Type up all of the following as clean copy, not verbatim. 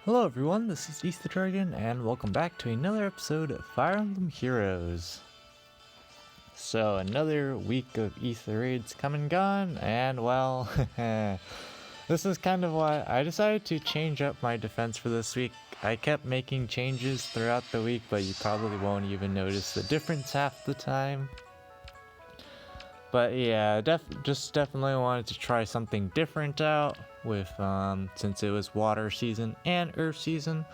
Hello everyone, this is East the Dragon, and welcome back to another episode of Fire Emblem Heroes. So, another week of Ether raids come and gone, and well, this is kind of why I decided to change up my defense for this week. I kept making changes throughout the week, but you probably won't even notice the difference half the time. But yeah, definitely wanted to try something different out with, since it was water season and earth season.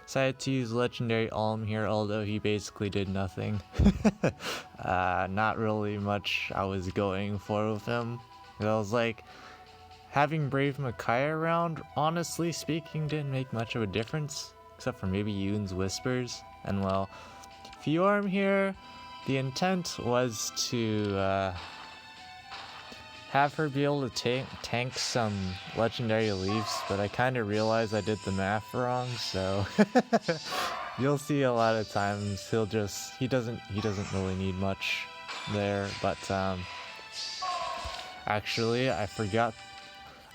Decided to use legendary Alm here, although he basically did nothing. Not really much I was going for with him. I was like, having Brave Micaiah around, honestly speaking, didn't make much of a difference, except for maybe Yoon's Whispers. And well, Fjorm here, the intent was to have her be able to tank some legendary leaves, but I kind of realized I did the math wrong, so you'll see a lot of times he doesn't really need much there. But actually I forgot,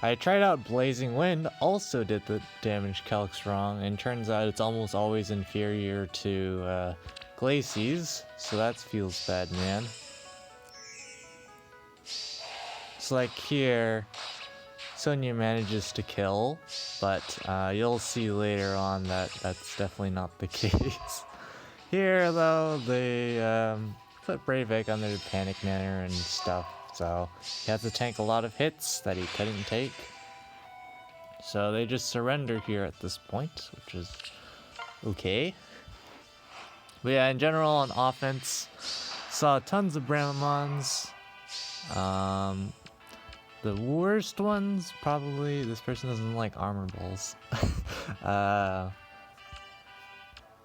I tried out Blazing Wind, also did the damage calcs wrong, and turns out it's almost always inferior to Glacies, so that feels bad, man. So like here, Sonya manages to kill, but you'll see later on that that's definitely not the case. Here though, they put Brave Egg on their panic manner and stuff, so he has to tank a lot of hits that he couldn't take. So they just surrender here at this point, which is okay. But yeah, in general on offense, saw tons of Bramamons. The worst ones, probably, this person doesn't like armor balls.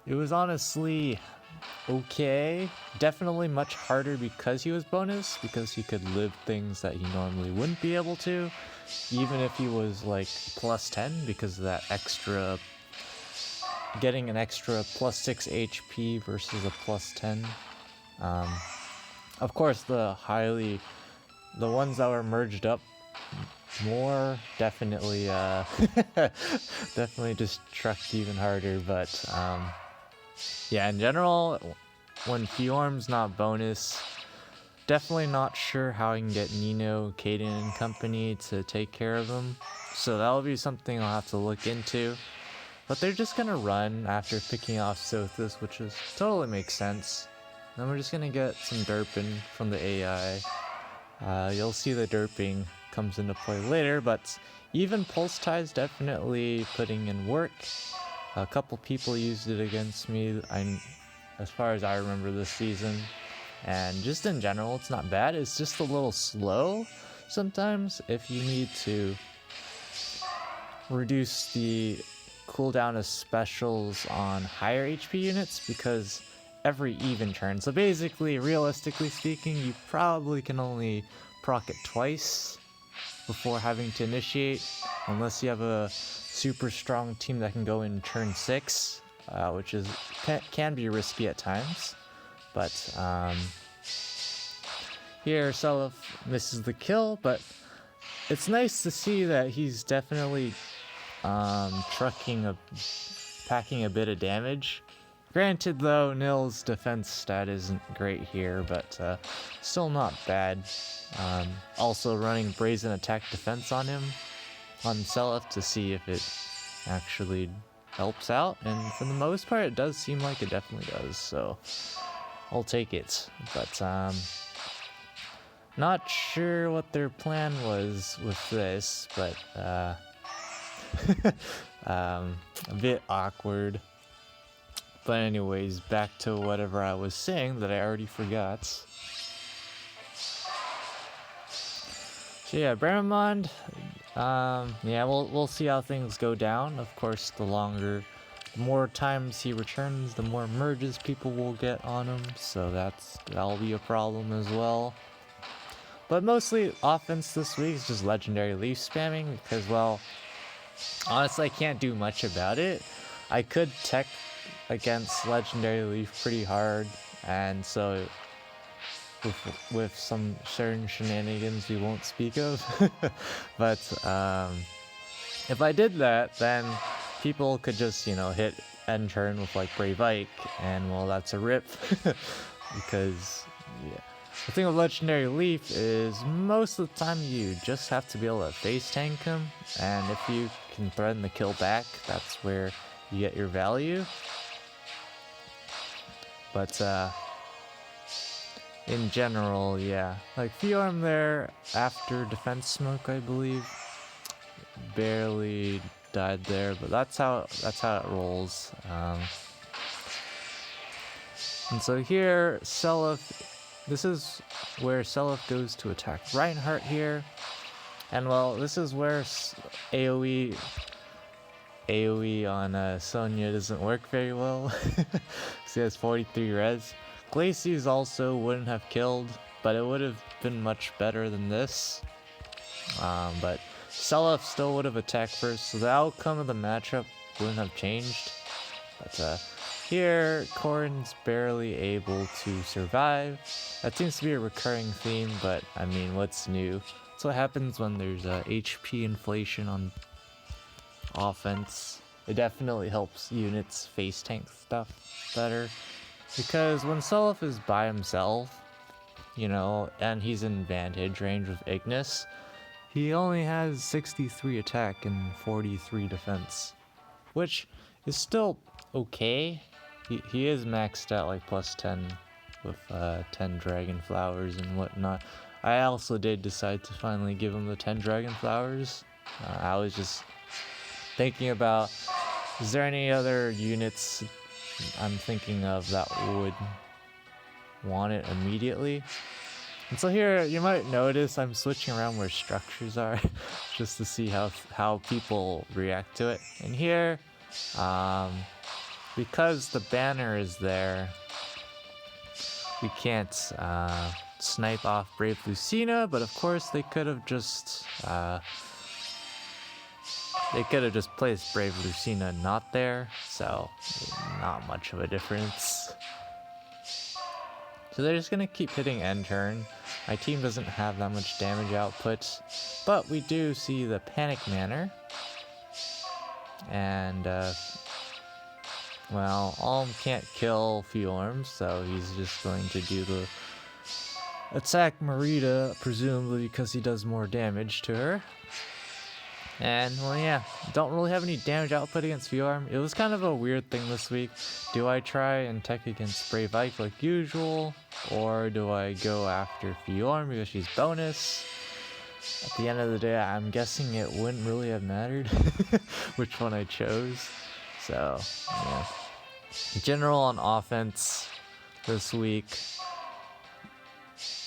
It was honestly okay. Definitely much harder because he was bonus, because he could live things that he normally wouldn't be able to, even if he was like plus 10, because of that extra, getting an extra plus 6 HP versus a plus 10. Of course, the ones that were merged up more definitely definitely destruct even harder, but yeah, in general, when Fjorm's not bonus, definitely not sure how I can get Nino, Kaden, and company to take care of them, so that'll be something I'll have to look into. But they're just gonna run after picking off Sothis, which is totally makes sense. Then we're just gonna get some derping from the AI. You'll see the derping comes into play later, but even Pulse Tie's definitely putting in work. A couple people used it against me, as far as I remember this season, and just in general it's not bad. It's just a little slow sometimes if you need to reduce the cooldown of specials on higher HP units, because every even turn, so basically, realistically speaking, you probably can only proc it twice before having to initiate, unless you have a super strong team that can go in turn 6, which can be risky at times. But here Seliph misses the kill, but it's nice to see that he's definitely packing a bit of damage. Granted though, Nil's defense stat isn't great here, but still not bad. Also running Brazen Attack Defense on him, on Seliph, to see if it actually helps out, and for the most part it does seem like it definitely does, so I'll take it. But not sure what their plan was with this, but a bit awkward. But anyways, back to whatever I was saying that I already forgot. So yeah, Bramamond, yeah, we'll see how things go down. Of course, the more times he returns, the more merges people will get on him, so that'll be a problem as well. But mostly offense this week is just legendary leaf spamming, because, well, honestly I can't do much about it. I could tech against legendary leaf pretty hard, and so with some certain shenanigans we won't speak of. But if I did that, then people could just, you know, hit end turn with like Brave Ike, and well, that's a rip. Because, yeah. The thing with Legendary Leaf is most of the time you just have to be able to face tank him, and if you can threaten the kill back, that's where you get your value. But, in general, yeah. Like, Fiorm there, after Defense Smoke, I believe, barely died there, but that's how it rolls. And so here, this is where Seliph goes to attack Reinhardt here. And well, this is where AoE on Sonya doesn't work very well. She has 43 res. Glacius also wouldn't have killed, but it would have been much better than this. But Seliph still would have attacked first, so the outcome of the matchup wouldn't have changed. But here, Corrin's barely able to survive. That seems to be a recurring theme, but I mean, what's new? That's what happens when there's HP inflation on offense. It definitely helps units face tank stuff better. Because when Seliph is by himself, you know, and he's in vantage range with Ignis, he only has 63 attack and 43 defense, which is still okay. He is maxed out like plus 10 with 10 dragon flowers and whatnot. I also did decide to finally give him the 10 dragon flowers. I was just thinking about, is there any other units I'm thinking of that would want it immediately? And so here, you might notice I'm switching around where structures are just to see how people react to it. And here, because the banner is there, we can't snipe off Brave Lucina, but of course they could have just placed Brave Lucina not there, so not much of a difference. So they're just gonna keep hitting end turn. My team doesn't have that much damage output, but we do see the Panic Manor. And, well, Alm can't kill Fiorm, so he's just going to do the attack Marita, presumably because he does more damage to her. And, well, yeah, don't really have any damage output against Fiorm. It was kind of a weird thing this week. Do I try and tech against Brave Ike like usual? Or do I go after Fiorm because she's bonus? At the end of the day, I'm guessing it wouldn't really have mattered which one I chose. So, yeah. In general, on offense this week,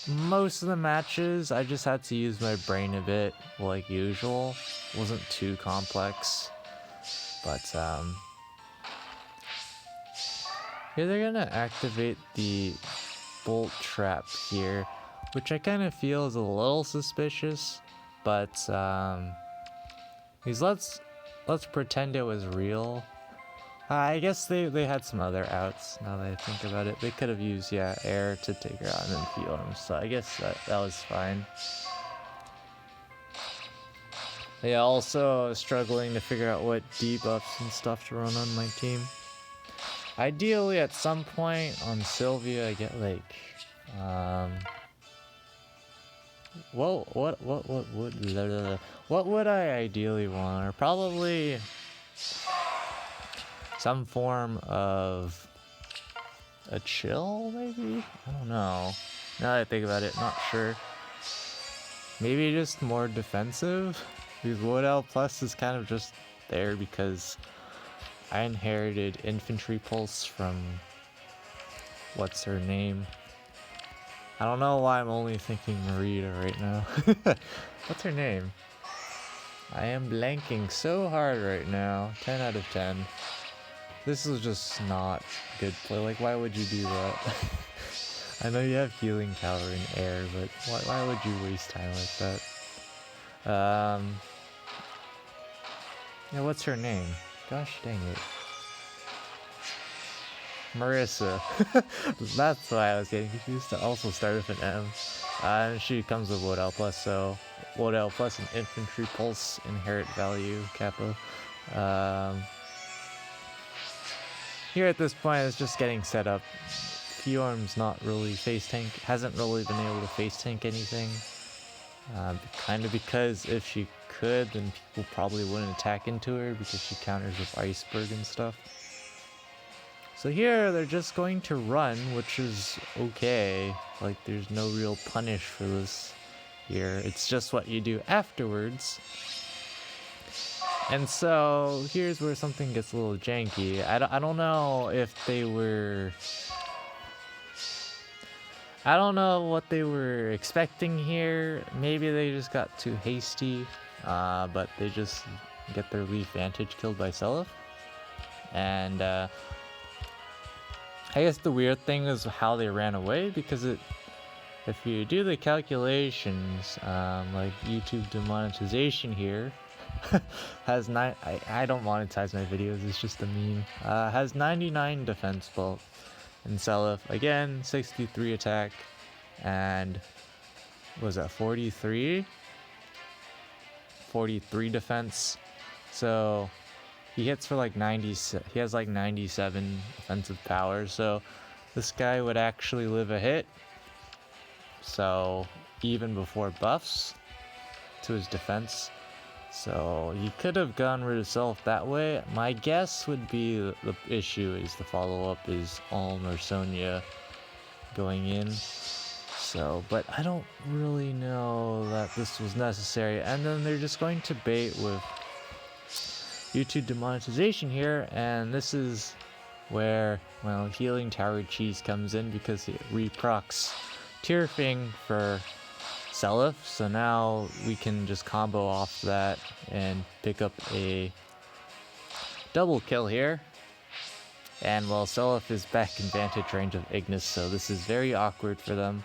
most of the matches, I just had to use my brain a bit, like usual. Wasn't too complex. But, here they're gonna activate the Bolt Trap here, which I kind of feel is a little suspicious, but, let's pretend it was real. I guess they had some other outs, now that I think about it. They could have used, yeah, air to take her out and then Fiorm, so I guess that was fine. Yeah, also struggling to figure out what debuffs and stuff to run on my team. Ideally, at some point on Sylvia, I get like, what would I ideally want? Or probably some form of a chill, maybe? I don't know. Now that I think about it, not sure. Maybe just more defensive? Because Wood L Plus is kind of just there because I inherited Infantry Pulse from... what's her name? I don't know why I'm only thinking Marita right now. What's her name? I am blanking so hard right now. 10 out of 10. This is just not good play. Like, why would you do that? I know you have Healing Tower in air, but why would you waste time like that? Yeah, what's her name? Gosh dang it. Marissa. That's why I was getting confused. To also start with an M. And she comes with Wood L Plus, so Wood L Plus and Infantry Pulse inherit value, Kappa. here at this point, it's just getting set up. Fjorm's not really face tank, hasn't really been able to face tank anything. Kind of because if she could, then people probably wouldn't attack into her because she counters with Iceberg and stuff. So here they're just going to run, which is okay. Like, there's no real punish for this here. It's just what you do afterwards. And so here's where something gets a little janky. I don't know if they were... I don't know what they were expecting here. Maybe they just got too hasty, but they just get their Leaf Vantage killed by Seliph. And I guess the weird thing is how they ran away, because if you do the calculations, like YouTube demonetization here has I don't monetize my videos, it's just a meme. Has 99 defense bulk. And Seliph, again, 63 attack, and was that 43? 43 defense. So he hits for like 90, he has like 97 offensive power, so this guy would actually live a hit. So even before buffs to his defense. So he could have gone rid of Seliph that way. My guess would be the issue is the follow-up is Alm or Sonya going in. So, but I don't really know that this was necessary. And then they're just going to bait with YouTube demonetization here, and this is where, well, Healing Tower Cheese comes in because it reprocs Tearfing for Seliph, so now we can just combo off that and pick up a double kill here. And well, Seliph is back in vantage range of Ignis, so this is very awkward for them.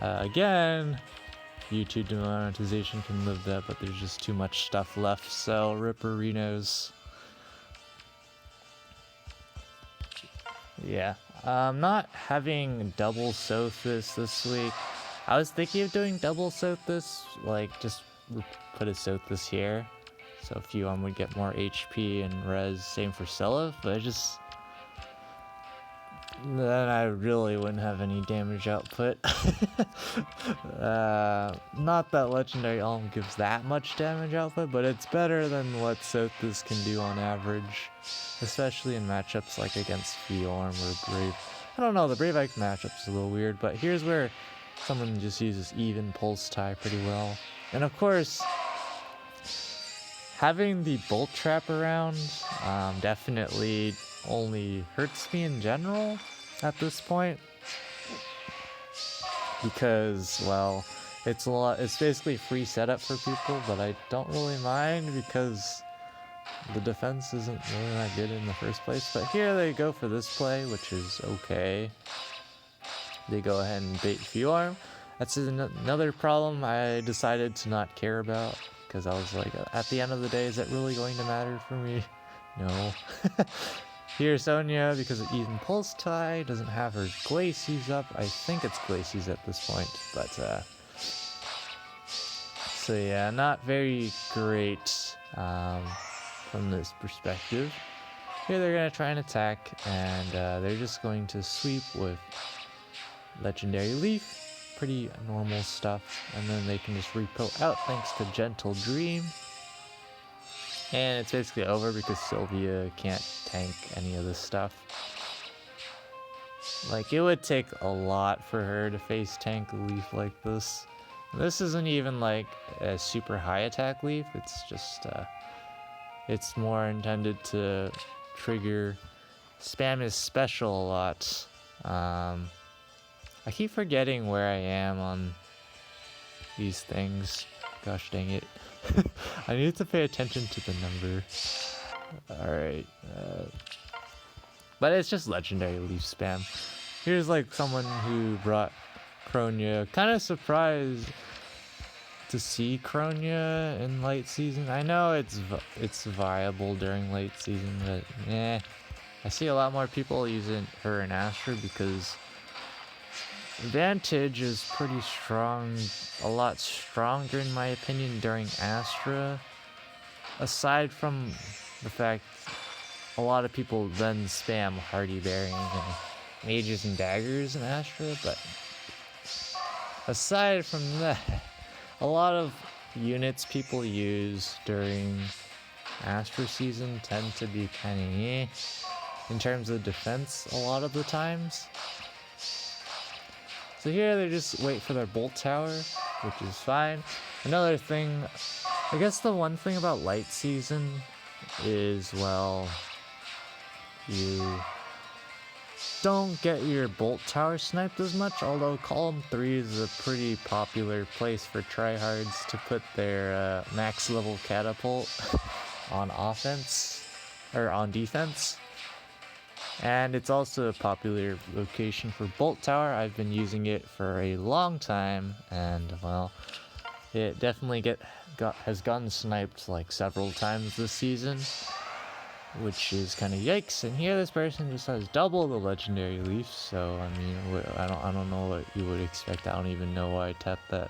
Again, YouTube demonetization can live that, but there's just too much stuff left, so Ripperinos. Yeah, not having double Sothis this week. I was thinking of doing double Sothis, like just put a Sothis here, so Fjorm would get more HP and res, same for Seliph, but then I really wouldn't have any damage output. Not that Legendary Alm gives that much damage output, but it's better than what Sothis can do on average, especially in matchups like against Fjorm or Brave. I don't know, the Brave Ike matchup's a little weird, but here's where someone just uses even pulse tie pretty well. And of course, having the bolt trap around definitely only hurts me in general at this point, because, well, it's basically free setup for people, but I don't really mind because the defense isn't really that good in the first place. But here they go for this play, which is okay. They go ahead and bait Fjorm. That's another problem I decided to not care about, because I was like, at the end of the day, is it really going to matter for me? No. Here Sonya, because of even pulse tie, doesn't have her Glacies up. I think it's Glacies at this point, but so yeah, not very great from this perspective. Here they're gonna try and attack, and they're just going to sweep with Legendary Leaf, pretty normal stuff, and then they can just repo out thanks to Gentle Dream. And it's basically over because Sylvia can't tank any of this stuff. Like, it would take a lot for her to face tank a Leaf like this. This isn't even like a super high attack Leaf, it's just, it's more intended to trigger spam his special a lot. I keep forgetting where I am on these things. Gosh dang it. I need to pay attention to the number. Alright. But it's just legendary Leaf spam. Here's like someone who brought Kronia. Kind of surprised to see Kronia in late season. I know it's viable during late season, but I see a lot more people using her in Astra because Vantage is pretty strong, a lot stronger in my opinion during Astra, aside from the fact a lot of people then spam Hardy Bearing and Mages and Daggers in Astra, but aside from that, a lot of units people use during Astra season tend to be kind of in terms of defense a lot of the times. So here they just wait for their Bolt Tower, which is fine. Another thing, I guess the one thing about light season is, well, you don't get your Bolt Tower sniped as much, although Column 3 is a pretty popular place for tryhards to put their max level catapult on offense, or on defense. And it's also a popular location for Bolt Tower. I've been using it for a long time, and well, it definitely has gotten sniped like several times this season, which is kind of yikes. And here this person just has double the legendary leaf, so I mean, I don't know what you would expect. I don't even know why I tapped that.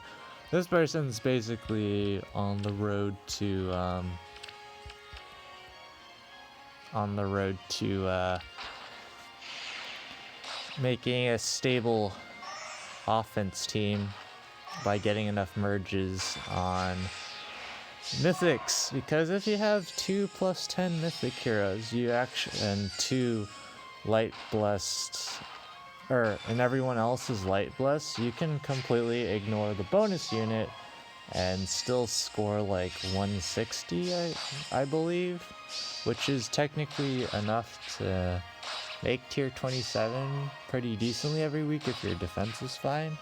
This person's basically on the road to making a stable offense team by getting enough merges on mythics, because if you have 2+10 mythic heroes, you actually, and 2 light blessed, and everyone else is light blessed, you can completely ignore the bonus unit and still score like 160, I believe, which is technically enough to make tier 27 pretty decently every week if your defense is fine.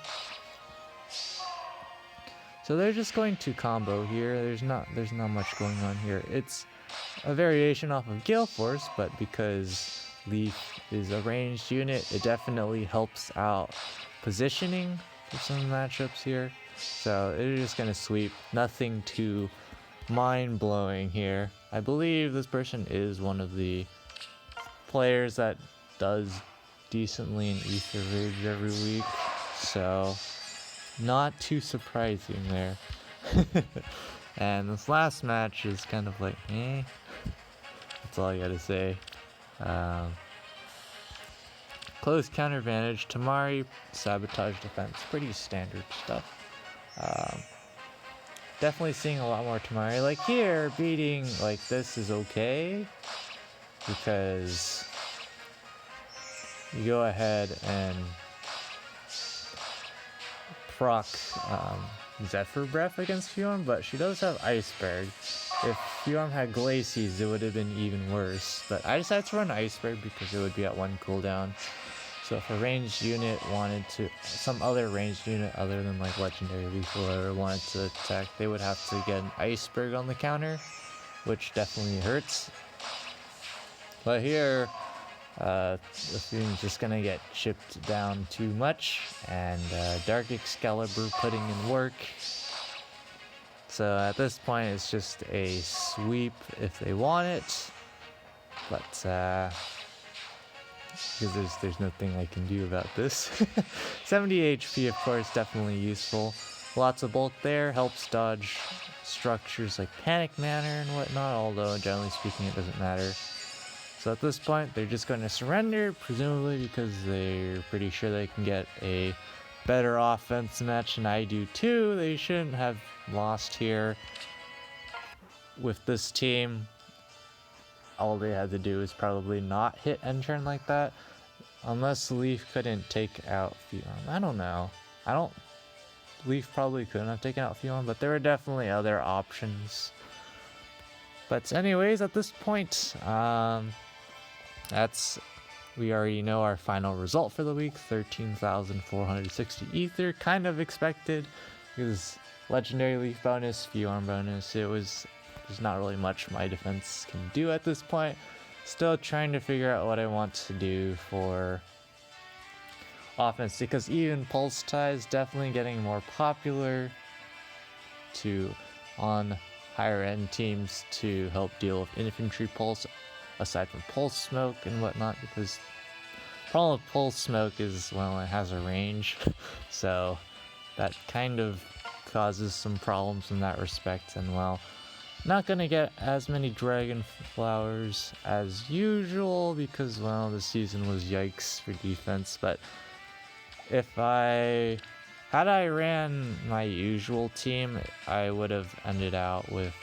So they're just going to combo here. There's not much going on here. It's a variation off of Gale Force, but because Leaf is a ranged unit, it definitely helps out positioning for some matchups here. So they're just gonna sweep. Nothing too mind-blowing here. I believe this person is one of the players that does decently in Ether Rage every week, so not too surprising there. And this last match is kind of like, that's all I gotta say. Close counter advantage, Tamari, sabotage defense, pretty standard stuff. Definitely seeing a lot more Tamari. Like here, beating like this is okay, because you go ahead and proc Zephyr Breath against Fjorm, but she does have Iceberg. If Fjorm had Glacies, it would have been even worse, but I decided to run Iceberg because it would be at 1 cooldown. So if a ranged unit wanted to, some other ranged unit other than like Legendary Lethal or wanted to attack, they would have to get an Iceberg on the counter, which definitely hurts. But here, the Fume's just gonna get chipped down too much, and Dark Excalibur putting in work. So at this point, it's just a sweep if they want it, but because there's nothing I can do about this. 70 HP, of course, definitely useful. Lots of Bolt there, helps dodge structures like Panic Manor and whatnot, although generally speaking it doesn't matter. So at this point, they're just going to surrender, presumably because they're pretty sure they can get a better offense match, and I do too. They shouldn't have lost here with this team. All they had to do is probably not hit end turn like that, unless Leaf couldn't take out Fjorm. I don't know. Leaf probably couldn't have taken out Fjorm, but there were definitely other options. But anyways, at this point, we already know our final result for the week, 13,460 ether. Kind of expected, because Legendary Leaf bonus, Fjorm bonus, there's not really much my defense can do at this point. Still trying to figure out what I want to do for offense, because even Pulse Tie is definitely getting more popular on higher end teams to help deal with infantry pulse, aside from pulse smoke and whatnot, because the problem with pulse smoke is, well, it has a range, so that kind of causes some problems in that respect. And well, Not gonna get as many dragon flowers as usual because, well, the season was yikes for defense, but if I had I ran my usual team, I would have ended out with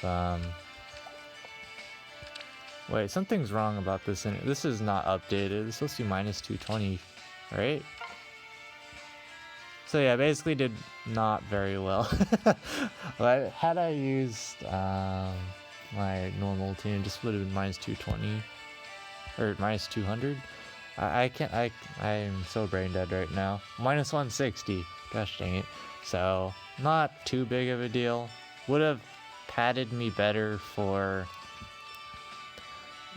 wait, something's wrong about this. This is not updated. It's supposed to be minus 220, right? So yeah, basically did not very well. But had I used my normal team, just would have been minus 220 or minus 200. I'm so brain dead right now. Minus 160. Gosh dang it. So not too big of a deal. Would have padded me better for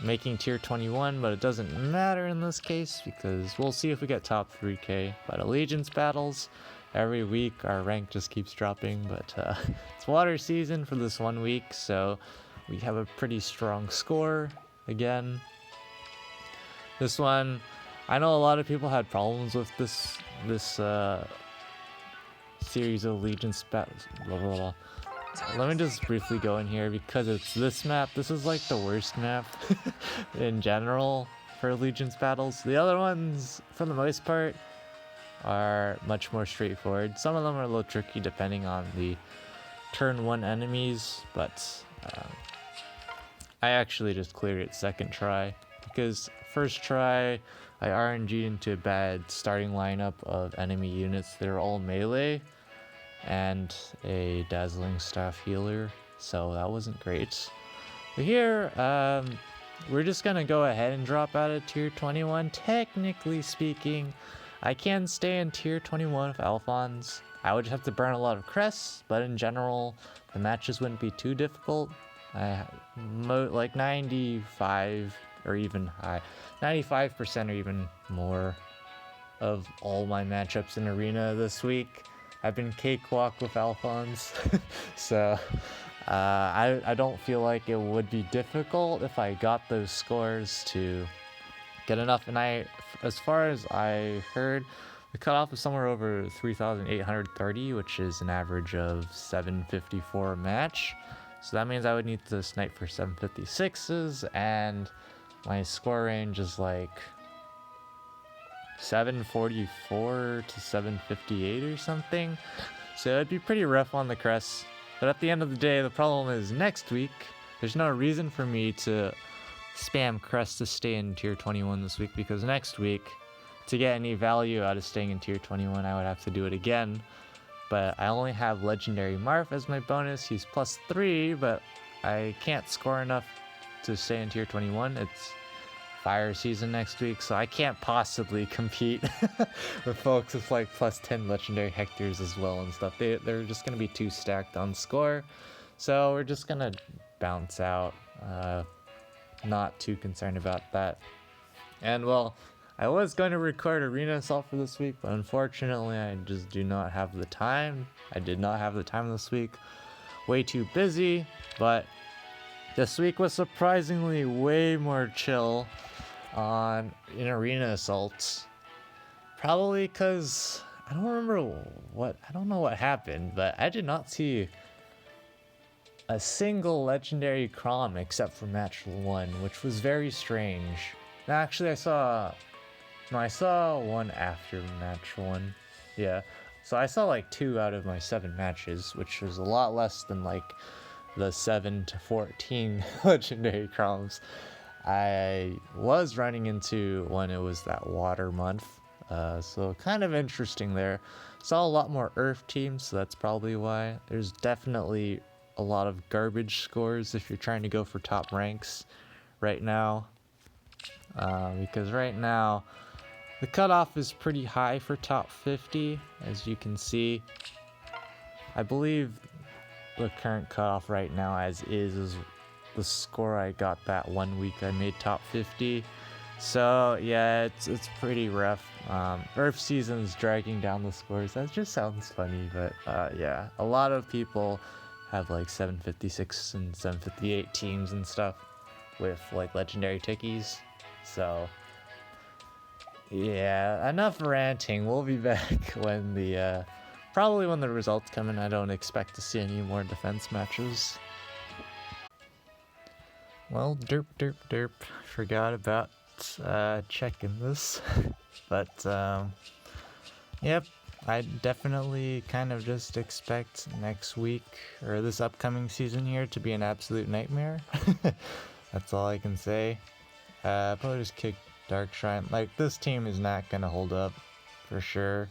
making tier 21, but it doesn't matter in this case because we'll see if we get top 3k. But allegiance battles, every week our rank just keeps dropping, but it's water season for this 1 week, so we have a pretty strong score again. This one, I know a lot of people had problems with this series of allegiance battles. Blah, blah, blah. Let me just briefly go in here because it's this map. This is like the worst map in general for allegiance battles. The other ones, for the most part, are much more straightforward. Some of them are a little tricky depending on the turn 1 enemies, but I actually just cleared it second try because first try I RNG'd into a bad starting lineup of enemy units that are all melee and a dazzling staff healer, so that wasn't great. But here, we're just gonna go ahead and drop out of tier 21. Technically speaking, I can stay in tier 21 with Alphons. I would just have to burn a lot of crests, but in general, the matches wouldn't be too difficult. Like 95 or even high, 95% or even more of all my matchups in Arena this week I've been cakewalk with Alphons. So I don't feel like it would be difficult if I got those scores to get enough. And as far as I heard, the cutoff is somewhere over 3,830, which is an average of 754 a match. So that means I would need to snipe for 756s, and my score range is like 744 to 758 or something. So it'd be pretty rough on the crests. But at the end of the day, the problem is next week, there's no reason for me to spam crest to stay in tier 21 this week, because next week, to get any value out of staying in tier 21, I would have to do it again. But I only have legendary Marth as my bonus. He's +3, but I can't score enough to stay in tier 21. It's fire season next week, so I can't possibly compete with folks with like +10 legendary Hectors as well and stuff. They're just gonna be too stacked on score, so we're just gonna bounce out. Not too concerned about that. And well, I was going to record Arena Assault for this week, but unfortunately I just do not have the time. I did not have the time this week. Way too busy, but this week was surprisingly way more chill in Arena Assaults. Probably because I don't know what happened, but I did not see a single legendary Crom except for match 1, which was very strange. Now, actually, I saw one after match 1. Yeah, so I saw like 2 out of my 7 matches, which was a lot less than like the 7 to 14 legendary Croms I was running into when it was that water month. So kind of interesting there. Saw a lot more Earth teams, so that's probably why. There's definitely a lot of garbage scores if you're trying to go for top ranks right now. Because right now, the cutoff is pretty high for top 50, as you can see. I believe the current cutoff right now as is the score I got that 1 week I made top 50. So yeah, it's pretty rough. Earth season's dragging down the scores. That just sounds funny, but yeah, a lot of people have like 756 and 758 teams and stuff with like legendary tickies. So yeah, enough ranting. We'll be back when probably when the results come in. I don't expect to see any more defense matches. well, derp, derp, derp. Forgot about checking this. But, yep, I definitely kind of just expect next week, or this upcoming season here, to be an absolute nightmare. That's all I can say. Probably just kick Dark Shrine. Like, this team is not gonna hold up, for sure.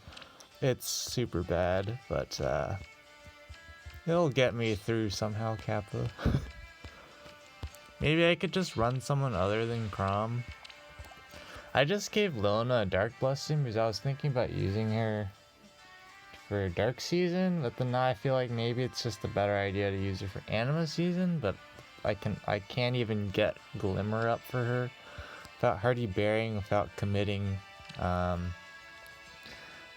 It's super bad, but, it'll get me through somehow, Kappa. Maybe I could just run someone other than Crom. I just gave Lona a Dark Blessing because I was thinking about using her for Dark Season, but then now I feel like maybe it's just a better idea to use her for Anima Season, but I can't even get Glimmer up for her without Hardy Bearing, without committing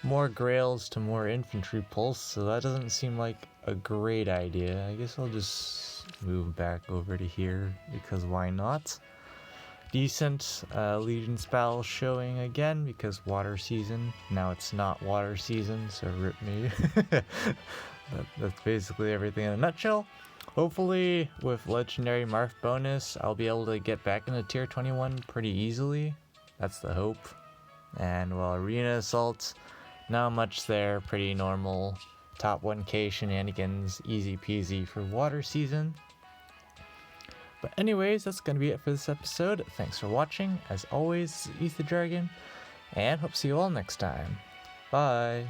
more Grails to more Infantry Pulse, so that doesn't seem like a great idea. I guess I'll just move back over to here, because why not? Decent Legion's Battle showing again, because water season. Now it's not water season, so rip me. That's basically everything in a nutshell. Hopefully, with Legendary Marth bonus, I'll be able to get back into Tier 21 pretty easily. That's the hope. And well, Arena Assault, not much there, pretty normal. Top 1k shenanigans, easy peasy for water season. But anyways, that's going to be it for this episode. Thanks for watching. As always, Ether Dragon, and hope to see you all next time. Bye!